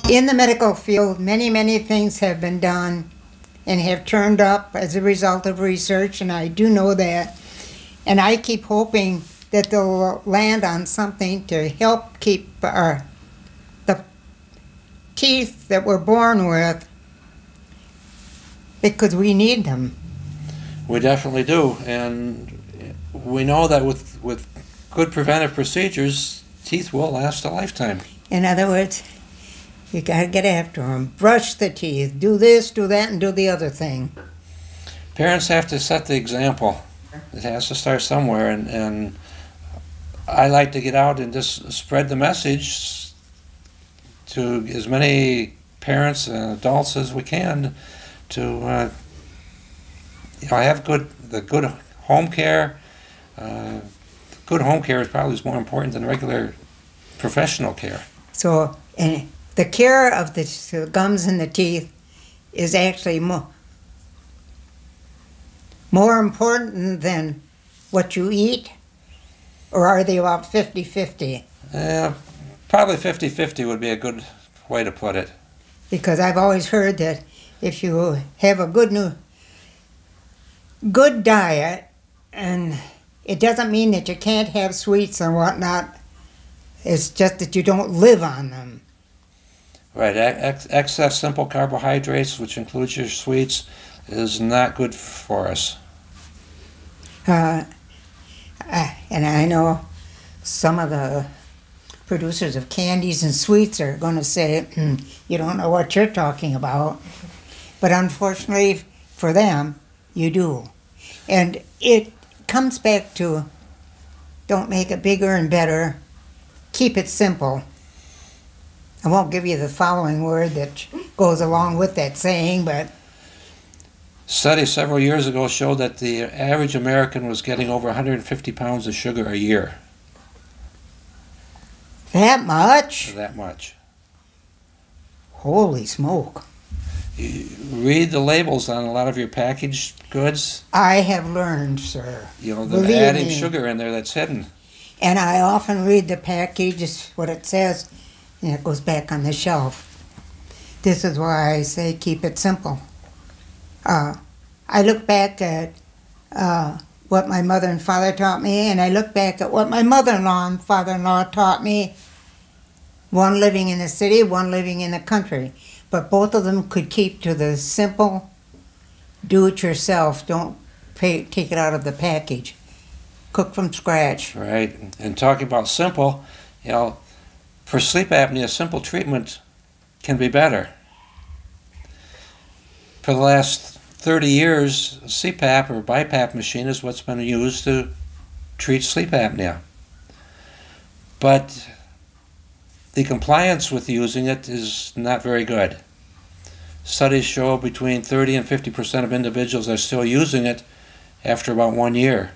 In the medical field, many things have been done and have turned up as a result of research, and I do know that. And I keep hoping that they'll land on something to help keep the teeth that we're born with, because we need them. We definitely do, and we know that with good preventive procedures, teeth will last a lifetime. In other words, you gotta get after them. Brush the teeth, do this, do that, and do the other thing. Parents have to set the example. It has to start somewhere, and I like to get out and just spread the message to as many parents and adults as we can to have good home care. Good home care is probably more important than regular professional care. So, and the care of the gums and the teeth is actually more important than what you eat, or are they about 50-50? Probably 50-50 would be a good way to put it. Because I've always heard that if you have a good diet, and it doesn't mean that you can't have sweets and whatnot, it's just that you don't live on them. Right, excess simple carbohydrates, which includes your sweets, is not good for us. And I know some of the producers of candies and sweets are going to say, you don't know what you're talking about. But unfortunately for them, you do. And it comes back to, don't make it bigger and better, keep it simple. I won't give you the following word that goes along with that saying, but studies several years ago showed that the average American was getting over 150 pounds of sugar a year. That much? That much. Holy smoke. You read the labels on a lot of your packaged goods. I have learned, sir. You know, they're adding sugar in there that's hidden. And I often read the package, what it says, and it goes back on the shelf. This is why I say keep it simple. I look back at what my mother and father taught me, and I look back at what my mother-in-law and father-in-law taught me. One living in the city, one living in the country. But both of them could keep to the simple, do-it-yourself, don't take it out of the package. Cook from scratch. Right, and talking about simple, you know, for sleep apnea, simple treatment can be better. For the last 30 years, CPAP or BiPAP machine is what's been used to treat sleep apnea. But the compliance with using it is not very good. Studies show between 30 and 50% of individuals are still using it after about 1 year.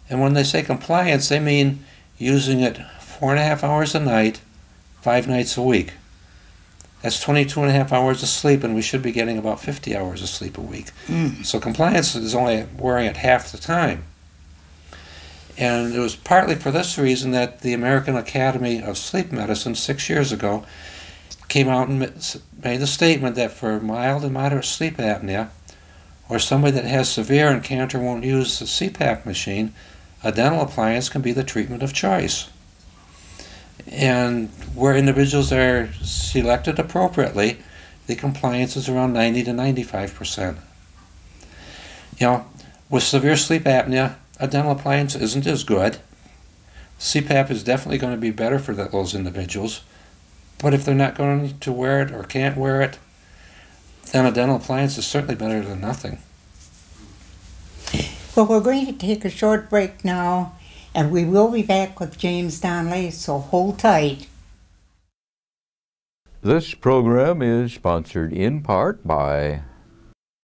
And when they say compliance, they mean using it 4.5 hours a night, 5 nights a week. That's 22.5 hours of sleep, and we should be getting about 50 hours of sleep a week. So compliance is only wearing it half the time. And it was partly for this reason that the American Academy of Sleep Medicine 6 years ago came out and made the statement that for mild and moderate sleep apnea, or somebody that has severe and can't or won't use the CPAP machine, a dental appliance can be the treatment of choice. And where individuals are selected appropriately, the compliance is around 90 to 95%. You know, with severe sleep apnea, a dental appliance isn't as good. CPAP is definitely going to be better for those individuals, but if they're not going to wear it or can't wear it, then a dental appliance is certainly better than nothing. Well, we're going to take a short break now, and we will be back with James Donley, so hold tight. This program is sponsored in part by